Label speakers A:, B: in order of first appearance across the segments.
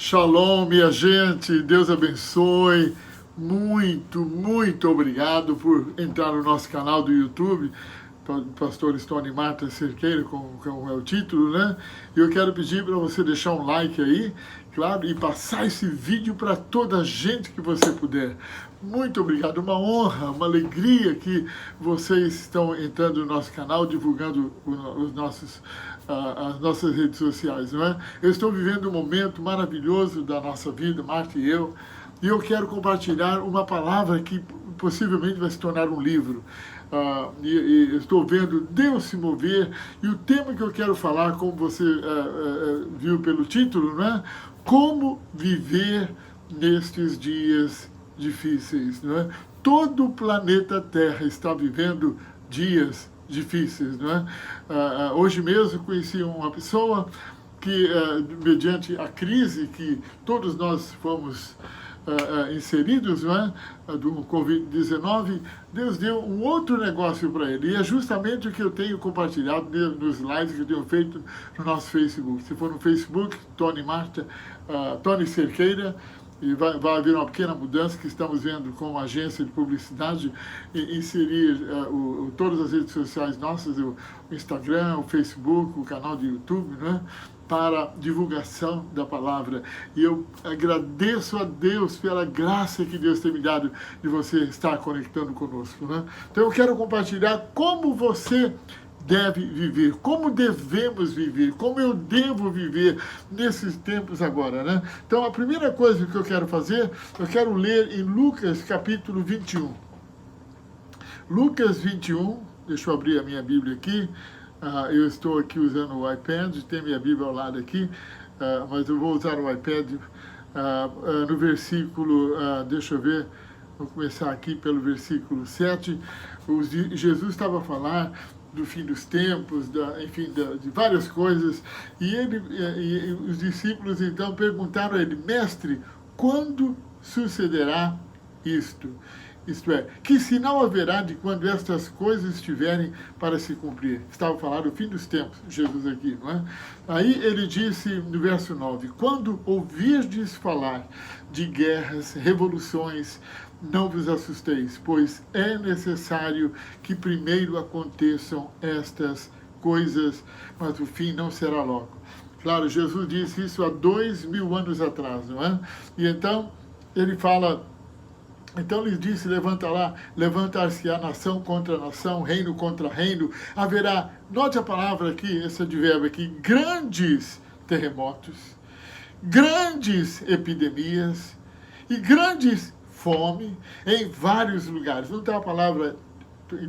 A: Shalom, minha gente, Deus abençoe. Muito obrigado por entrar no nosso canal do YouTube, Pastor Stone Marta Cerqueira, como é o título, né? E eu quero pedir para você deixar um like aí, claro, e passar esse vídeo para toda a gente que você puder. Muito obrigado, uma honra, uma alegria que vocês estão entrando no nosso canal, divulgando as nossas redes sociais, não é? Eu estou vivendo um momento maravilhoso da nossa vida, Marta e eu quero compartilhar uma palavra que possivelmente vai se tornar um livro. E estou vendo Deus se mover, e o tema que eu quero falar, como você viu pelo título, né? Como viver nestes dias difíceis, não é? Todo o planeta Terra está vivendo dias difíceis, não é? Hoje mesmo conheci uma pessoa que, mediante a crise que todos nós fomos inseridos, não é? Do Covid-19, Deus deu um outro negócio para ele. E é justamente o que eu tenho compartilhado nos lives que eu tenho feito no nosso Facebook. Se for no Facebook, Tony Cerqueira, e vai haver uma pequena mudança que estamos vendo como agência de publicidade, inserir todas as redes sociais nossas, o Instagram, o Facebook, o canal de YouTube, né, para divulgação da palavra. E eu agradeço a Deus pela graça que Deus tem me dado de você estar conectando conosco, né? Então eu quero compartilhar como você deve viver, como devemos viver, como eu devo viver nesses tempos agora, né? Então a primeira coisa que eu quero fazer, eu quero ler em Lucas capítulo 21. Lucas 21, deixa eu abrir a minha Bíblia aqui. Eu estou aqui usando o iPad, tem minha Bíblia ao lado aqui, mas eu vou usar o iPad no versículo, deixa eu ver, vou começar aqui pelo versículo 7. Jesus estava a falar do fim dos tempos, de várias coisas, e os discípulos então perguntaram a ele: mestre, quando sucederá isto? Isto é, que sinal haverá de quando estas coisas estiverem para se cumprir? Estava falando do fim dos tempos, Jesus aqui, não é? Aí ele disse no verso 9, quando ouvirdes falar de guerras, revoluções, não vos assusteis, pois é necessário que primeiro aconteçam estas coisas, mas o fim não será logo. Claro, Jesus disse isso há 2000 anos atrás, não é? E então ele fala... Então lhes disse, levantar-se-á nação contra nação, reino contra reino, haverá, note a palavra aqui, esse advérbio aqui, grandes terremotos, grandes epidemias e grandes fome em vários lugares. Não tem a palavra,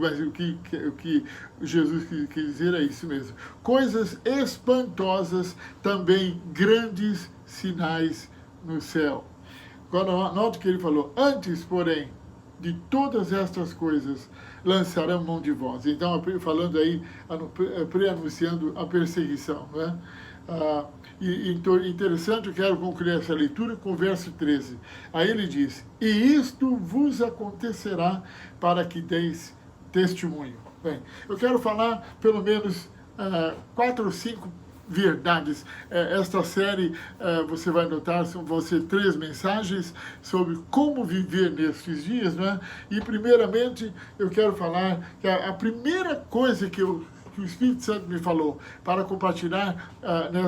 A: mas o que Jesus quis dizer é isso mesmo. Coisas espantosas, também grandes sinais no céu. Agora, note que ele falou, antes, porém, de todas estas coisas, lançarão mão de vós. Então, falando aí, pré-anunciando a perseguição, né? Interessante, eu quero concluir essa leitura com o verso 13. Aí ele diz, e isto vos acontecerá para que deis testemunho. Bem, eu quero falar pelo menos 4 ou 5 verdades. Esta série, você vai notar, vão ser 3 mensagens sobre como viver nestes dias, né? E primeiramente, eu quero falar que a primeira coisa que o Espírito Santo me falou para compartilhar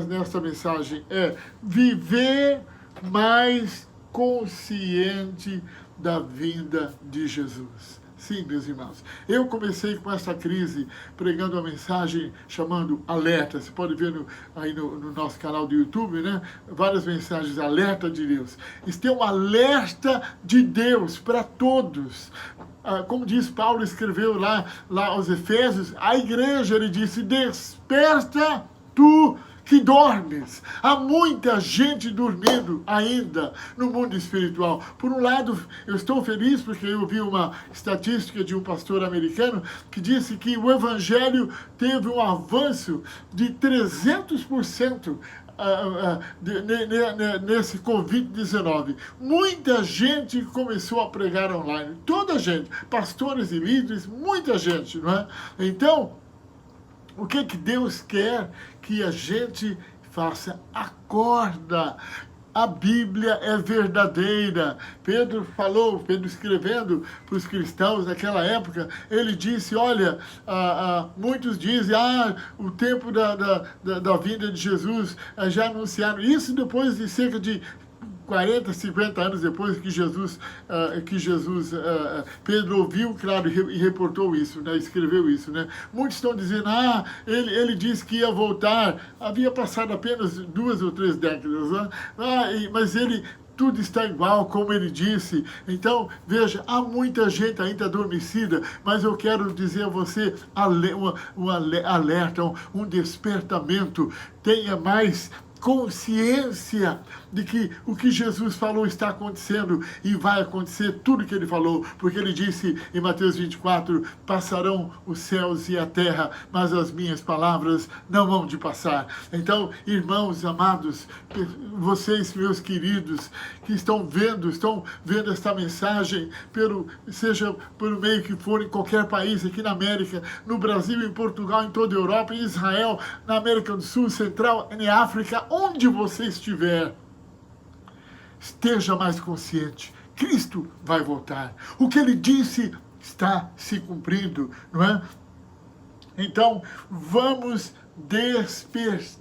A: nesta mensagem é viver mais consciente da vinda de Jesus. Sim, meus irmãos, eu comecei com essa crise pregando uma mensagem chamando alerta. Você pode ver aí no nosso canal do YouTube, né? Várias mensagens, alerta de Deus. Isso é um alerta de Deus para todos. Como diz Paulo, escreveu lá aos Efésios, a igreja, ele disse, desperta tu que dormes. Há muita gente dormindo ainda no mundo espiritual. Por um lado, eu estou feliz porque eu vi uma estatística de um pastor americano que disse que o evangelho teve um avanço de 300% nesse Covid-19. Muita gente começou a pregar online. Toda a gente, pastores e líderes, muita gente, não é? Então, o que Deus quer que a gente faça? Acorda, A Bíblia é verdadeira. Pedro falou, Pedro escrevendo para os cristãos naquela época, ele disse, olha, muitos dizem, o tempo da vinda de Jesus já anunciaram. Isso depois de cerca de 40, 50 anos depois que Pedro ouviu, claro, e reportou isso, né, escreveu isso, né? Muitos estão dizendo, ele disse que ia voltar, havia passado apenas 2 ou 3 décadas, né? Mas tudo está igual, como ele disse. Então, veja, há muita gente ainda adormecida, mas eu quero dizer a você, um alerta, um despertamento, tenha mais consciência de que o que Jesus falou está acontecendo e vai acontecer tudo que ele falou, porque ele disse em Mateus 24, passarão os céus e a terra, mas as minhas palavras não vão de passar. Então, irmãos amados, vocês, meus queridos, que estão vendo esta mensagem, seja pelo meio que for, em qualquer país, aqui na América, no Brasil, em Portugal, em toda a Europa, em Israel, na América do Sul, Central, em África, onde você estiver, esteja mais consciente. Cristo vai voltar. O que ele disse está se cumprindo, não é? Então, vamos despertar.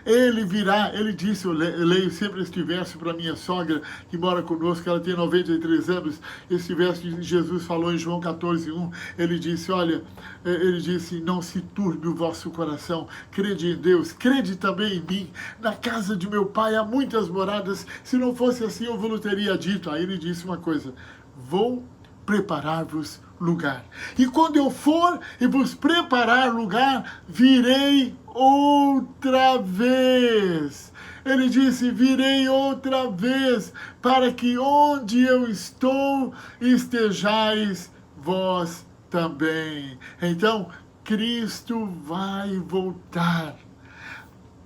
A: Ele virá, ele disse, eu leio sempre este verso para minha sogra, que mora conosco, ela tem 93 anos, esse verso que Jesus falou em João 14:1, ele disse, olha, ele disse, não se turbe o vosso coração, crede em Deus, crede também em mim, na casa de meu pai há muitas moradas, se não fosse assim eu vos teria dito. Aí ele disse uma coisa, vou preparar-vos lugar. E quando eu for e vos preparar lugar, virei outra vez. Ele disse, virei outra vez, para que onde eu estou, estejais vós também. Então, Cristo vai voltar.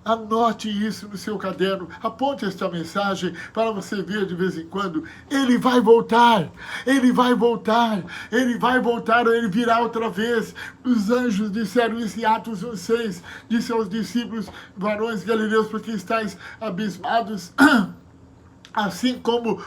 A: Anote isso no seu caderno, aponte esta mensagem para você ver de vez em quando. Ele vai voltar, ele vai voltar, ele vai voltar, ele virá outra vez. Os anjos disseram isso em Atos 1:6, disse aos discípulos, varões galileus, porque estáis abismados, assim como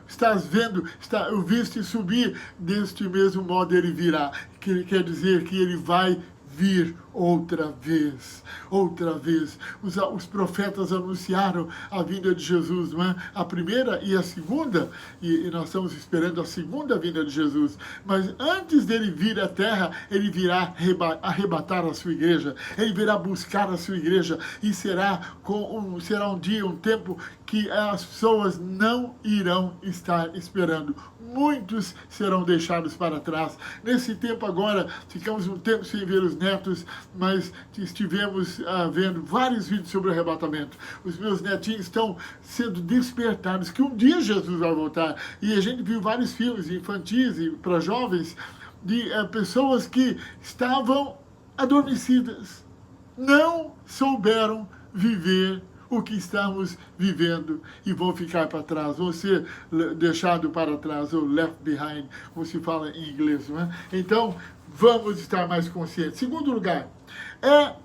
A: estás vendo, o viste subir, deste mesmo modo ele virá. Que quer dizer que ele vai vir outra vez, outra vez. Os profetas anunciaram a vinda de Jesus, não é? A primeira e a segunda, e nós estamos esperando a segunda vinda de Jesus, mas antes dele vir à terra, ele virá arrebatar a sua igreja, ele virá buscar a sua igreja, e será um dia, um tempo, que as pessoas não irão estar esperando. Muitos serão deixados para trás. Nesse tempo agora, ficamos um tempo sem ver os netos, mas estivemos vendo vários vídeos sobre o arrebatamento. Os meus netinhos estão sendo despertados, que um dia Jesus vai voltar. E a gente viu vários filmes infantis e para jovens, de pessoas que estavam adormecidas, não souberam viver o que estamos vivendo e vão ficar para trás, vão ser deixados para trás, ou left behind, como se fala em inglês, não é? Então, vamos estar mais conscientes. Segundo lugar,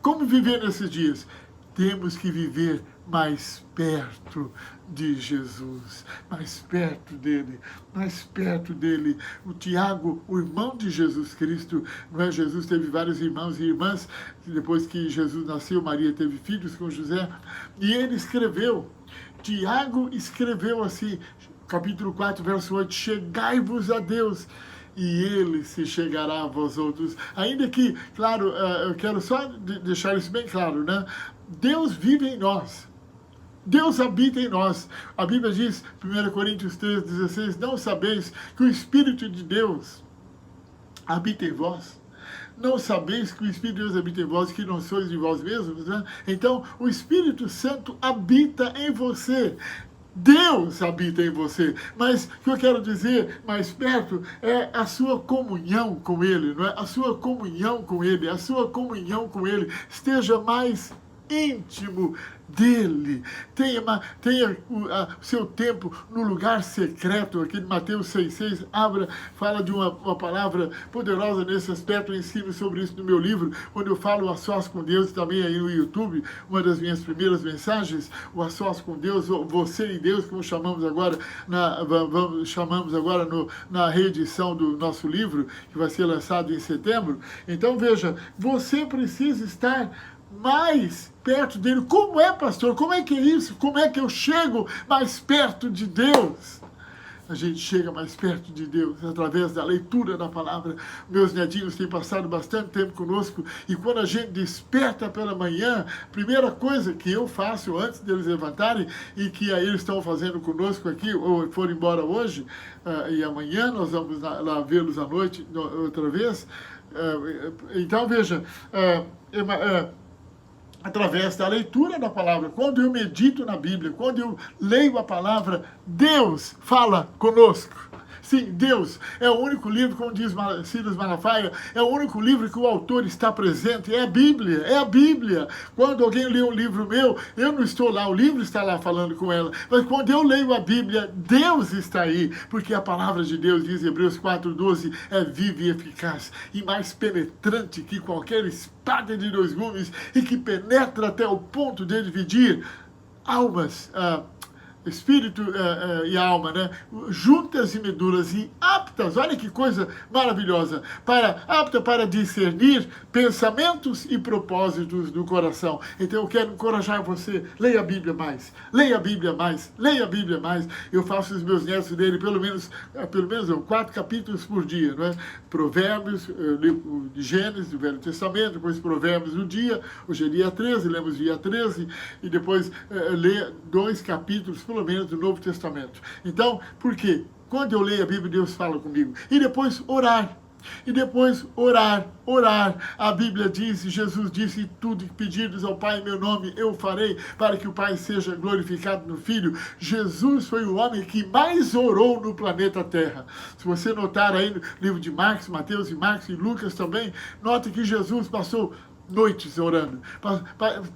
A: como viver nesses dias? Temos que viver mais perto de Jesus, mais perto dele, mais perto dele. O Tiago, o irmão de Jesus Cristo, não é? Jesus teve vários irmãos e irmãs, depois que Jesus nasceu, Maria teve filhos com José, e ele escreveu, Tiago escreveu assim, capítulo 4, verso 8, chegai-vos a Deus, e ele se chegará a vós outros. Ainda que, claro, eu quero só deixar isso bem claro, né? Deus vive em nós. Deus habita em nós. A Bíblia diz, 1 Coríntios 3,16, não sabeis que o Espírito de Deus habita em vós? Não sabeis que o Espírito de Deus habita em vós, que não sois de vós mesmos, né? Então, o Espírito Santo habita em você. Deus habita em você, mas o que eu quero dizer mais perto é a sua comunhão com Ele, não é? A sua comunhão com Ele, a sua comunhão com Ele esteja mais íntimo dele. Tenha o seu tempo no lugar secreto. Aqui em Mateus 6,6, fala de uma palavra poderosa nesse aspecto. Eu ensino sobre isso no meu livro, quando eu falo a sós com Deus, também aí no YouTube, uma das minhas primeiras mensagens, o a sós com Deus, você e Deus, como chamamos agora na reedição do nosso livro, que vai ser lançado em setembro. Então veja, você precisa estar mais perto dele. Como é, pastor? Como é que é isso? Como é que eu chego mais perto de Deus? A gente chega mais perto de Deus através da leitura da palavra. Meus netinhos têm passado bastante tempo conosco, e quando a gente desperta pela manhã, a primeira coisa que eu faço antes deles levantarem, e que aí eles estão fazendo conosco aqui, ou foram embora hoje, e amanhã nós vamos lá vê-los à noite outra vez. Então veja, através da leitura da palavra, quando eu medito na Bíblia, quando eu leio a palavra, Deus fala conosco. Sim, Deus é o único livro, como diz Silas Malafaia, é o único livro que o autor está presente, é a Bíblia, é a Bíblia. Quando alguém lê um livro meu, eu não estou lá, o livro está lá falando com ela, mas quando eu leio a Bíblia, Deus está aí, porque a palavra de Deus, diz Hebreus 4,12, é viva e eficaz, e mais penetrante que qualquer espada de 2 gumes, e que penetra até o ponto de dividir almas, espírito e alma, né? Juntas e medulas e aptas, olha que coisa maravilhosa, apta para discernir pensamentos e propósitos do coração. Então eu quero encorajar você, leia a Bíblia mais, leia a Bíblia mais, leia a Bíblia mais. Eu faço os meus netos dele pelo menos 4 capítulos por dia, não é? Provérbios, de Gênesis, do Velho Testamento, depois Provérbios do dia, hoje é dia 13, lemos dia 13, e depois ler 2 capítulos, pelo menos, do Novo Testamento. Então, por quê? Quando eu leio a Bíblia, Deus fala comigo. E depois orar. E depois orar. A Bíblia diz, Jesus disse, tudo que pedirdes ao Pai em meu nome, eu farei, para que o Pai seja glorificado no Filho. Jesus foi o homem que mais orou no planeta Terra. Se você notar aí no livro de Marcos, Mateus e Marcos e Lucas também, note que Jesus passou noites orando.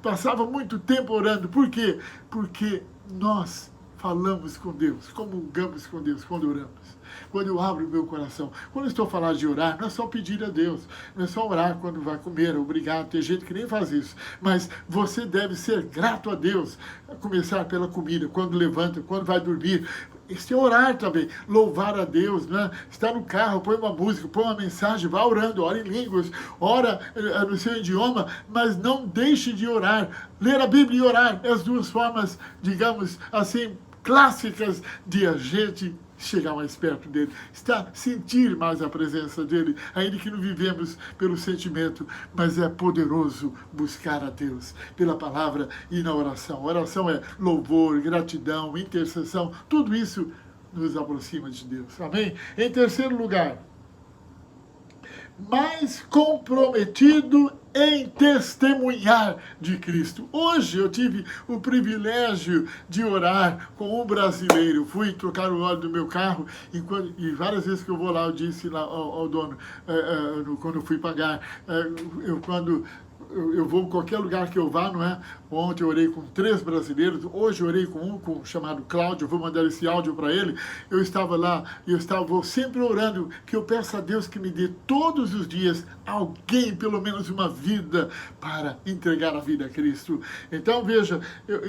A: Passava muito tempo orando. Por quê? Porque nós falamos com Deus, comungamos com Deus quando oramos. Quando eu abro o meu coração, quando eu estou falando de orar, não é só pedir a Deus, não é só orar quando vai comer, obrigado, tem gente que nem faz isso, mas você deve ser grato a Deus, a começar pela comida, quando levanta, quando vai dormir. Isso é orar também, louvar a Deus, né? Está no carro, põe uma música, põe uma mensagem, vá orando, ora em línguas, ora no seu idioma, mas não deixe de orar. Ler a Bíblia e orar, as duas formas, digamos assim, clássicas de a gente chegar mais perto dele, sentir mais a presença dele, ainda que não vivemos pelo sentimento, mas é poderoso buscar a Deus pela palavra e na oração. Oração é louvor, gratidão, intercessão, tudo isso nos aproxima de Deus. Amém? Em terceiro lugar, mais comprometido em testemunhar de Cristo. Hoje eu tive o privilégio de orar com um brasileiro. Fui trocar o óleo do meu carro e várias vezes que eu vou lá, eu disse lá ao dono, quando eu fui pagar, quando eu vou em qualquer lugar que eu vá, não é? Ontem eu orei com 3 brasileiros, hoje eu orei com um chamado Cláudio, eu vou mandar esse áudio para ele. Eu estava lá, vou sempre orando, que eu peço a Deus que me dê todos os dias alguém, pelo menos uma vida, para entregar a vida a Cristo. Então veja,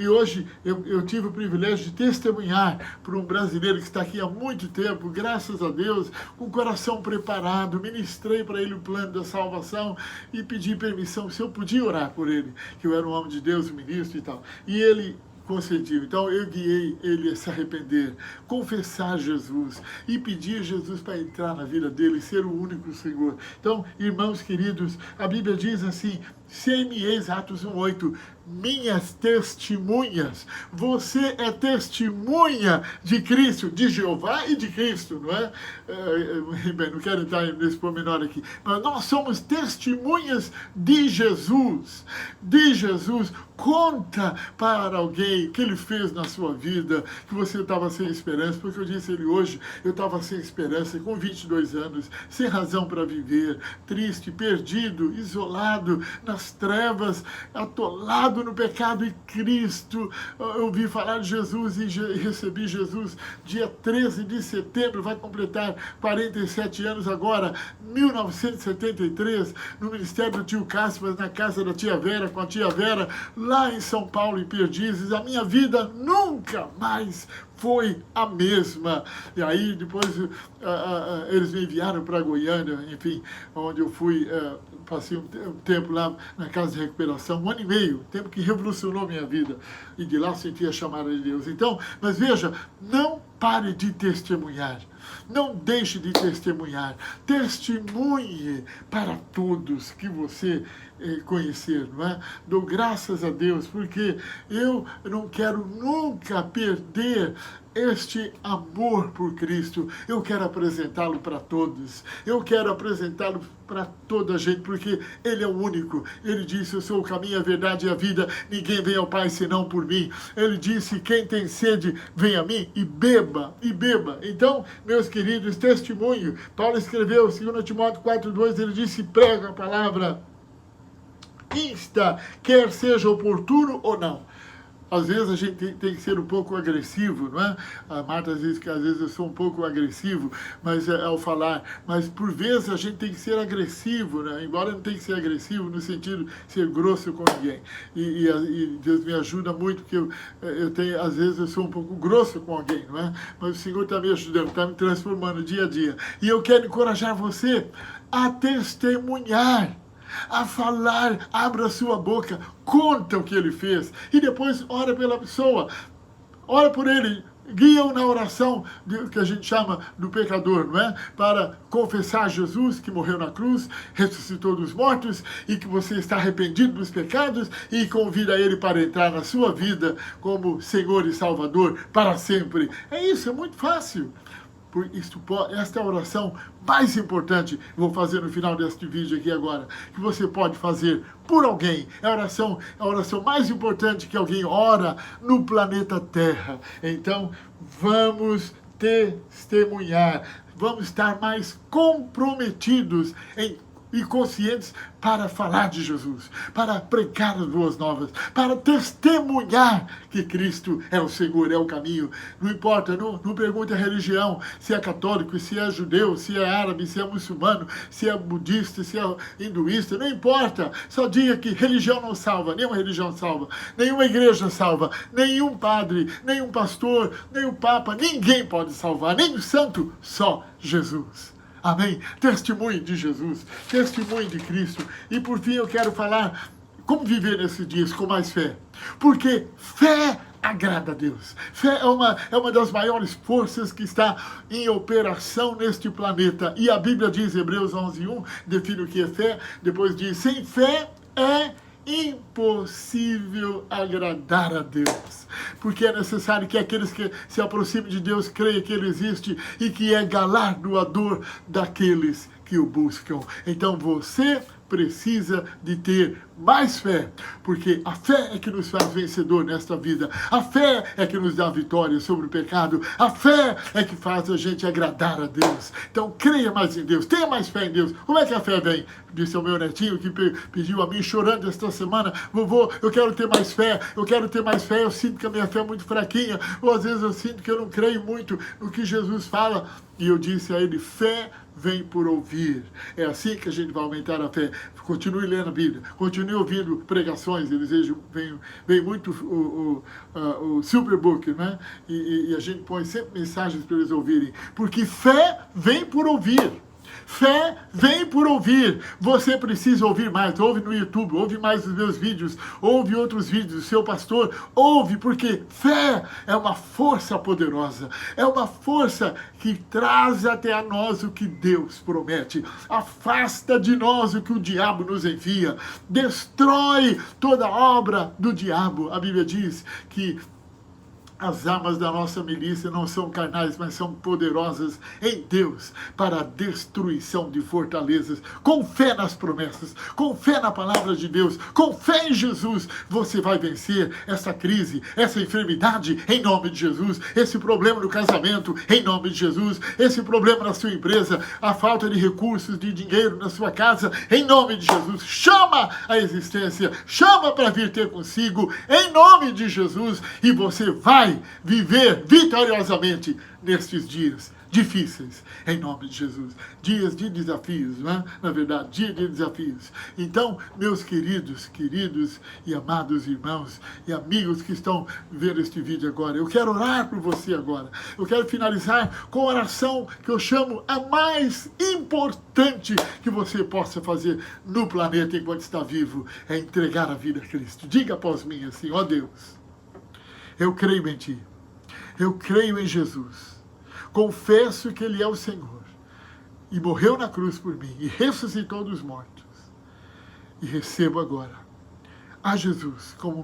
A: hoje eu tive o privilégio de testemunhar para um brasileiro que está aqui há muito tempo, graças a Deus, com o coração preparado, ministrei para ele o plano da salvação e pedi permissão se eu podia orar por ele, que eu era um homem de Deus, um ministro e tal. E ele concediu. Então eu guiei ele a se arrepender, confessar Jesus e pedir Jesus para entrar na vida dele, ser o único Senhor. Então, irmãos queridos, a Bíblia diz assim, ser-me-eis, Atos 1:8, minhas testemunhas. Você é testemunha de Cristo, de Jeová e de Cristo, não é? Bem, não quero entrar nesse pormenor aqui, mas nós somos testemunhas de Jesus. De Jesus. Conta para alguém o que ele fez na sua vida, que você estava sem esperança, porque eu disse a ele hoje, eu estava sem esperança, com 22 anos, sem razão para viver, triste, perdido, isolado, na das trevas, atolado no pecado, e Cristo, eu ouvi falar de Jesus e recebi Jesus dia 13 de setembro, vai completar 47 anos agora, 1973, no ministério do tio Cássio, na casa da tia Vera, com a tia Vera, lá em São Paulo, em Perdizes. A minha vida nunca mais foi a mesma. E aí depois eles me enviaram para Goiânia, enfim, onde eu fui, passei um tempo lá na casa de recuperação, 1 ano e meio, tempo que revolucionou minha vida, e de lá senti a chamada de Deus. Então, mas veja, não pare de testemunhar, não deixe de testemunhar, testemunhe para todos que você conhecer, não é? Dou graças a Deus, porque eu não quero nunca perder este amor por Cristo. Eu quero apresentá-lo para todos, eu quero apresentá-lo para toda a gente, porque Ele é o único. Ele disse, eu sou o caminho, a verdade e a vida, ninguém vem ao Pai senão por mim. Ele disse, quem tem sede, vem a mim e beba, e beba. Então, meus queridos, testemunho. Paulo escreveu, 2 Timóteo 4:2, ele disse, prega a palavra, insta, quer seja oportuno ou não. Às vezes a gente tem que ser um pouco agressivo, não é? A Marta diz que às vezes eu sou um pouco agressivo, mas ao falar, mas por vezes a gente tem que ser agressivo, né? Embora não tenha que ser agressivo no sentido de ser grosso com ninguém. E Deus me ajuda muito, porque eu tenho, às vezes eu sou um pouco grosso com alguém, não é? Mas o Senhor está me ajudando, está me transformando dia a dia. E eu quero encorajar você a testemunhar, a falar, abra sua boca, conta o que ele fez, e depois ora pela pessoa, ora por ele, guia-o na oração que a gente chama do pecador, não é? Para confessar Jesus que morreu na cruz, ressuscitou dos mortos, e que você está arrependido dos pecados, e convida ele para entrar na sua vida como Senhor e Salvador para sempre. É isso, é muito fácil. Esta é a oração mais importante, vou fazer no final deste vídeo aqui agora, que você pode fazer por alguém. É a oração mais importante que alguém ora no planeta Terra. Então, vamos testemunhar, vamos estar mais comprometidos e conscientes para falar de Jesus, para pregar as boas novas, para testemunhar que Cristo é o Senhor, é o caminho. Não importa, não pergunte a religião, se é católico, se é judeu, se é árabe, se é muçulmano, se é budista, se é hinduísta, não importa. Só diga que religião não salva, nenhuma religião salva, nenhuma igreja salva, nenhum padre, nenhum pastor, nenhum papa, ninguém pode salvar, nem o santo, só Jesus. Amém? Testemunhe de Jesus, testemunhe de Cristo. E por fim eu quero falar como viver nesses dias com mais fé. Porque fé agrada a Deus. Fé é uma das maiores forças que está em operação neste planeta. E a Bíblia diz, Hebreus 11:1, define o que é fé. Depois diz, sem fé é impossível agradar a Deus, porque é necessário que aqueles que se aproximem de Deus creiam que Ele existe e que é galardoador daqueles que o buscam. Então você precisa de ter mais fé, porque a fé é que nos faz vencedor nesta vida, a fé é que nos dá vitória sobre o pecado, a fé é que faz a gente agradar a Deus. Então creia mais em Deus, tenha mais fé em Deus. Como é que a fé vem? Disse ao meu netinho que pediu a mim chorando esta semana, vovô, eu quero ter mais fé, eu sinto que a minha fé é muito fraquinha, ou às vezes eu sinto que eu não creio muito no que Jesus fala. E eu disse a ele, fé vem por ouvir. É assim que a gente vai aumentar a fé. Continue lendo a Bíblia, continue ouvindo pregações. Eles vem muito o Superbook, né? E a gente põe sempre mensagens para eles ouvirem. Porque fé vem por ouvir. Fé vem por ouvir. Você precisa ouvir mais. Ouve no YouTube, ouve mais os meus vídeos, ouve outros vídeos do seu pastor. Ouve, porque fé é uma força poderosa. É uma força que traz até a nós o que Deus promete. Afasta de nós o que o diabo nos envia. Destrói toda obra do diabo. A Bíblia diz que As armas da nossa milícia não são carnais, mas são poderosas em Deus para a destruição de fortalezas. Com fé nas promessas, com fé na palavra de Deus, com fé em Jesus, você vai vencer essa crise, essa enfermidade, em nome de Jesus. Esse problema no casamento, em nome de Jesus. Esse problema na sua empresa, a falta de recursos, de dinheiro na sua casa, em nome de Jesus. Chama a existência, chama para vir ter consigo, em nome de Jesus, e você vai viver vitoriosamente nestes dias difíceis, em nome de Jesus. Dias de desafios, não é? Na verdade, dia de desafios. Então, meus queridos e amados irmãos e amigos que estão vendo este vídeo agora, eu quero orar por você agora. Eu quero finalizar com a oração que eu chamo a mais importante que você possa fazer no planeta enquanto está vivo, é entregar a vida a Cristo. Diga após mim assim: ó Deus, eu creio em Ti, eu creio em Jesus, confesso que Ele é o Senhor, e morreu na cruz por mim, e ressuscitou dos mortos, e recebo agora a Jesus como